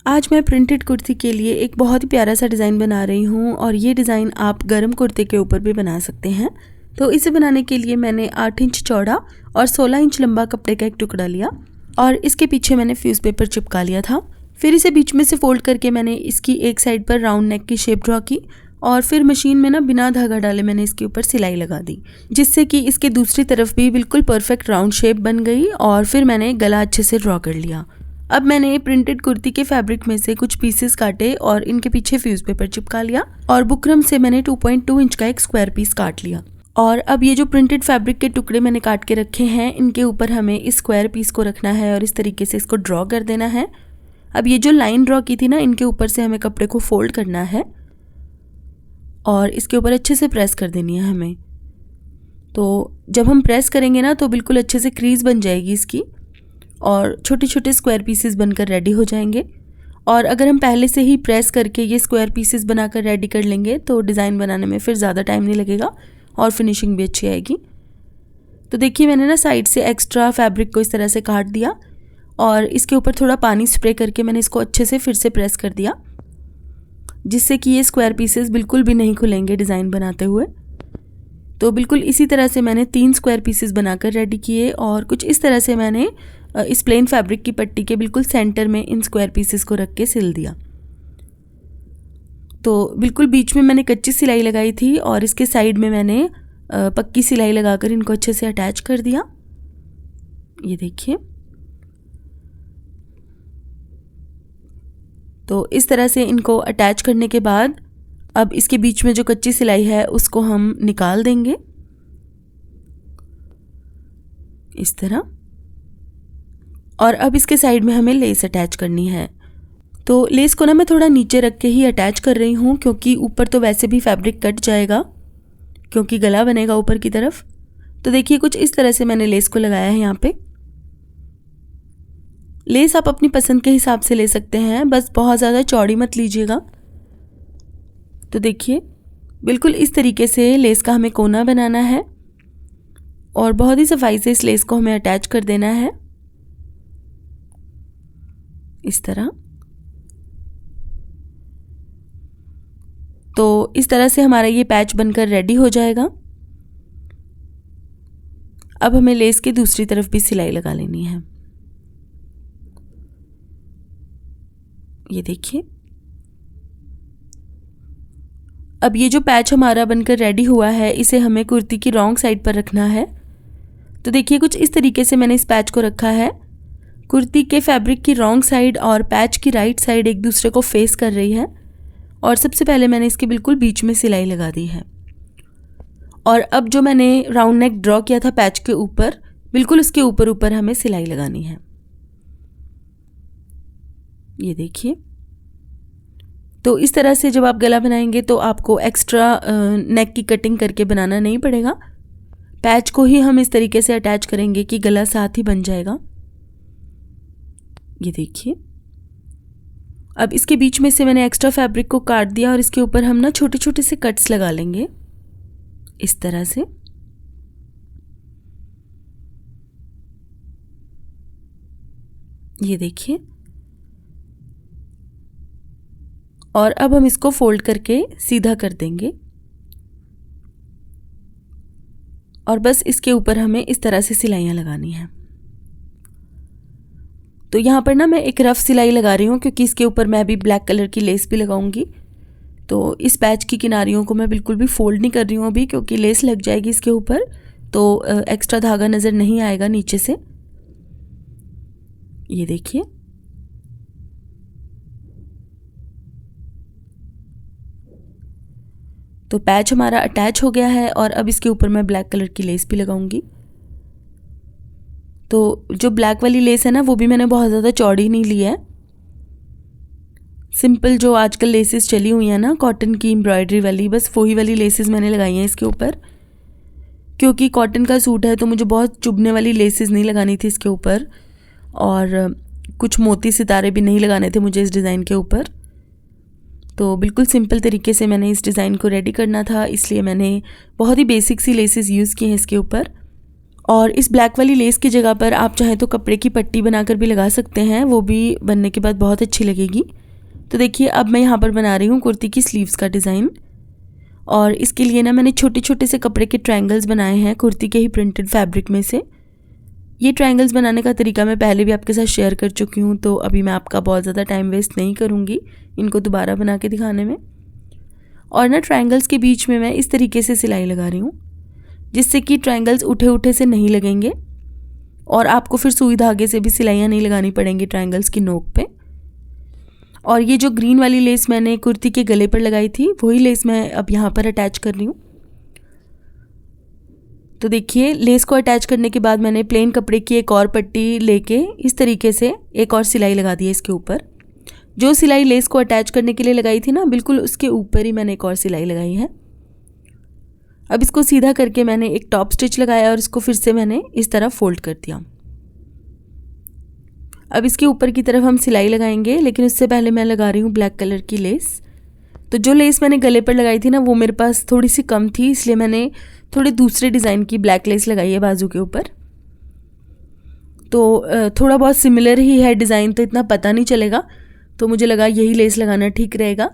आज मैं प्रिंटेड कुर्ती के लिए एक बहुत ही प्यारा सा डिज़ाइन बना रही हूँ और ये डिज़ाइन आप गरम कुर्ते के ऊपर भी बना सकते हैं। तो इसे बनाने के लिए मैंने 8 इंच चौड़ा और 16 इंच लंबा कपड़े का एक टुकड़ा लिया और इसके पीछे मैंने फ्यूज़ पेपर चिपका लिया था। फिर इसे बीच में से फोल्ड करके मैंने इसकी एक साइड पर राउंड नेक की शेप ड्रॉ की और फिर मशीन में बिना धागा डाले मैंने इसके ऊपर सिलाई लगा दी, जिससे कि इसके दूसरी तरफ भी बिल्कुल परफेक्ट राउंड शेप बन गई। और फिर मैंने गला अच्छे से ड्रॉ कर लिया। अब मैंने प्रिंटेड कुर्ती के फैब्रिक में से कुछ पीसेस काटे और इनके पीछे फ्यूज़ पेपर चिपका लिया और बुकरम से मैंने 2.2 इंच का एक स्क्वायर पीस काट लिया। और अब ये जो प्रिंटेड फैब्रिक के टुकड़े मैंने काट के रखे हैं, इनके ऊपर हमें इस स्क्वायर पीस को रखना है और इस तरीके से इसको ड्रॉ कर देना है। अब ये जो लाइन ड्रॉ की थी ना, इनके ऊपर से हमें कपड़े को फोल्ड करना है और इसके ऊपर अच्छे से प्रेस कर देनी है हमें। तो जब हम प्रेस करेंगे ना, तो बिल्कुल अच्छे से क्रीज बन जाएगी इसकी और छोटे छोटे स्क्वायर पीसेस बनकर रेडी हो जाएंगे। और अगर हम पहले से ही प्रेस करके ये स्क्वायर पीसेस बनाकर रेडी कर लेंगे तो डिज़ाइन बनाने में फिर ज़्यादा टाइम नहीं लगेगा और फिनिशिंग भी अच्छी आएगी। तो देखिए, मैंने ना साइड से एक्स्ट्रा फैब्रिक को इस तरह से काट दिया और इसके ऊपर थोड़ा पानी स्प्रे करके मैंने इसको अच्छे से फिर से प्रेस कर दिया, जिससे कि ये स्क्वायर पीसेस बिल्कुल भी नहीं खुलेंगे डिज़ाइन बनाते हुए। तो बिल्कुल इसी तरह से मैंने 3 स्क्वायर पीसेस बनाकर रेडी किए और कुछ इस तरह से मैंने इस प्लेन फैब्रिक की पट्टी के बिल्कुल सेंटर में इन स्क्वायर पीसेस को रख के सिल दिया। तो बिल्कुल बीच में मैंने कच्ची सिलाई लगाई थी और इसके साइड में मैंने पक्की सिलाई लगाकर इनको अच्छे से अटैच कर दिया। ये देखिए, तो इस तरह से इनको अटैच करने के बाद अब इसके बीच में जो कच्ची सिलाई है उसको हम निकाल देंगे इस तरह। और अब इसके साइड में हमें लेस अटैच करनी है। तो लेस को ना मैं थोड़ा नीचे रख के ही अटैच कर रही हूँ, क्योंकि ऊपर तो वैसे भी फैब्रिक कट जाएगा क्योंकि गला बनेगा ऊपर की तरफ। तो देखिए, कुछ इस तरह से मैंने लेस को लगाया है यहाँ पे। लेस आप अपनी पसंद के हिसाब से ले सकते हैं, बस बहुत ज़्यादा चौड़ी मत लीजिएगा। तो देखिए, बिल्कुल इस तरीके से लेस का हमें कोना बनाना है और बहुत ही सफाई से इस लेस को हमें अटैच कर देना है इस तरह। तो इस तरह से हमारा ये पैच बनकर रेडी हो जाएगा। अब हमें लेस की दूसरी तरफ भी सिलाई लगा लेनी है। ये देखिए, अब ये जो पैच हमारा बनकर रेडी हुआ है, इसे हमें कुर्ती की रॉन्ग साइड पर रखना है। तो देखिए, कुछ इस तरीके से मैंने इस पैच को रखा है। कुर्ती के फैब्रिक की रॉन्ग साइड और पैच की राइट साइड एक दूसरे को फेस कर रही है और सबसे पहले मैंने इसके बिल्कुल बीच में सिलाई लगा दी है। और अब जो मैंने राउंड नेक ड्रॉ किया था पैच के ऊपर, बिल्कुल उसके ऊपर ऊपर हमें सिलाई लगानी है। ये देखिए, तो इस तरह से जब आप गला बनाएंगे तो आपको एक्स्ट्रा नेक की कटिंग करके बनाना नहीं पड़ेगा। पैच को ही हम इस तरीके से अटैच करेंगे कि गला साथ ही बन जाएगा। ये देखिए, अब इसके बीच में से मैंने एक्स्ट्रा फैब्रिक को काट दिया और इसके ऊपर हम ना छोटे छोटे से कट्स लगा लेंगे इस तरह से। ये देखिए, और अब हम इसको फोल्ड करके सीधा कर देंगे और बस इसके ऊपर हमें इस तरह से सिलाइयाँ लगानी हैं। तो यहाँ पर ना मैं एक रफ सिलाई लगा रही हूँ, क्योंकि इसके ऊपर मैं अभी ब्लैक कलर की लेस भी लगाऊंगी। तो इस पैच की किनारियों को मैं बिल्कुल भी फोल्ड नहीं कर रही हूँ अभी, क्योंकि लेस लग जाएगी इसके ऊपर तो एक्स्ट्रा धागा नज़र नहीं आएगा नीचे से। ये देखिए, तो पैच हमारा अटैच हो गया है और अब इसके ऊपर मैं ब्लैक कलर की लेस भी लगाऊंगी। तो जो ब्लैक वाली लेस है ना, वो भी मैंने बहुत ज़्यादा चौड़ी नहीं ली है। सिंपल जो आजकल लेसेस चली हुई हैं ना, कॉटन की एम्ब्रॉयडरी वाली, बस वही वाली लेसेस मैंने लगाई हैं इसके ऊपर। क्योंकि कॉटन का सूट है तो मुझे बहुत चुभने वाली लेसेस नहीं लगानी थी इसके ऊपर और कुछ मोती सितारे भी नहीं लगाने थे मुझे इस डिज़ाइन के ऊपर। तो बिल्कुल सिंपल तरीके से मैंने इस डिज़ाइन को रेडी करना था, इसलिए मैंने बहुत ही बेसिक सी लेसेस यूज़ की हैं इसके ऊपर और इस ब्लैक वाली लेस की जगह पर आप चाहें तो कपड़े की पट्टी बनाकर भी लगा सकते हैं, वो भी बनने के बाद बहुत अच्छी लगेगी। तो देखिए अब मैं यहाँ पर बना रही हूँ कुर्ती की स्लीव्स का डिज़ाइन। और इसके लिए ना मैंने छोटे छोटे से कपड़े के ट्रायंगल्स बनाए हैं कुर्ती के ही प्रिंटेड फैब्रिक में से। ये ट्रायंगल्स बनाने का तरीका मैं पहले भी आपके साथ शेयर कर चुकी हूँ, तो अभी मैं आपका बहुत ज़्यादा टाइम वेस्ट नहीं करूँगी इनको दोबारा बना के दिखाने में। और ना ट्रायंगल्स के बीच में मैं इस तरीके से सिलाई लगा रही हूँ, जिससे कि ट्रायंगल्स उठे उठे से नहीं लगेंगे और आपको फिर सुई धागे से भी सिलाइयाँ नहीं लगानी पड़ेंगी ट्रायंगल्स की नोक पे। और ये जो ग्रीन वाली लेस मैंने कुर्ती के गले पर लगाई थी, वही लेस मैं अब यहाँ पर अटैच कर रही हूँ। तो देखिए लेस को अटैच करने के बाद मैंने प्लेन कपड़े की एक और पट्टी लेके इस तरीके से एक और सिलाई लगा दी है इसके ऊपर। जो सिलाई लेस को अटैच करने के लिए लगाई थी ना, बिल्कुल उसके ऊपर ही मैंने एक और सिलाई लगाई है। अब इसको सीधा करके मैंने एक टॉप स्टिच लगाया और इसको फिर से मैंने इस तरह फोल्ड कर दिया। अब इसके ऊपर की तरफ हम सिलाई लगाएंगे, लेकिन उससे पहले मैं लगा रही हूँ ब्लैक कलर की लेस। तो जो लेस मैंने गले पर लगाई थी ना, वो मेरे पास थोड़ी सी कम थी, इसलिए मैंने थोड़े दूसरे डिज़ाइन की ब्लैक लेस लगाई है बाजू के ऊपर। तो थोड़ा बहुत सिमिलर ही है डिज़ाइन, तो इतना पता नहीं चलेगा, तो मुझे लगा यही लेस लगाना ठीक रहेगा।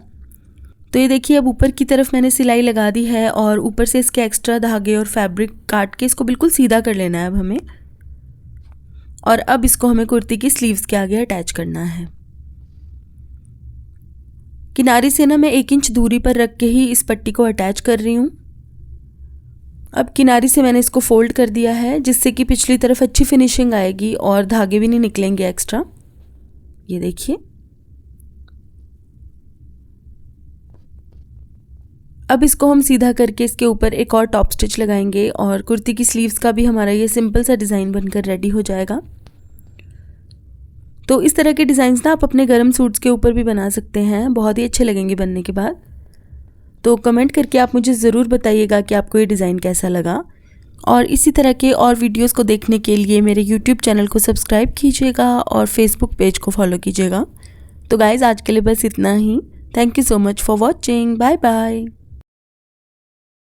तो ये देखिए अब ऊपर की तरफ मैंने सिलाई लगा दी है और ऊपर से इसके एक्स्ट्रा धागे और फैब्रिक काट के इसको बिल्कुल सीधा कर लेना है अब हमें। और अब इसको हमें कुर्ती की स्लीव्स के आगे अटैच करना है। किनारे से ना मैं 1 इंच दूरी पर रख के ही इस पट्टी को अटैच कर रही हूँ। अब किनारे से मैंने इसको फोल्ड कर दिया है, जिससे कि पिछली तरफ अच्छी फिनिशिंग आएगी और धागे भी नहीं निकलेंगे एक्स्ट्रा। ये देखिए अब इसको हम सीधा करके इसके ऊपर एक और टॉप स्टिच लगाएंगे और कुर्ती की स्लीव्स का भी हमारा ये सिंपल सा डिज़ाइन बनकर रेडी हो जाएगा। तो इस तरह के डिज़ाइंस ना आप अपने गरम सूट्स के ऊपर भी बना सकते हैं, बहुत ही अच्छे लगेंगे बनने के बाद। तो कमेंट करके आप मुझे ज़रूर बताइएगा कि आपको ये डिज़ाइन कैसा लगा। और इसी तरह के और वीडियोस को देखने के लिए मेरे YouTube चैनल को सब्सक्राइब कीजिएगा और Facebook पेज को फॉलो कीजिएगा। तो गाइज़ आज के लिए बस इतना ही। Thank you so much for watching. Bye bye.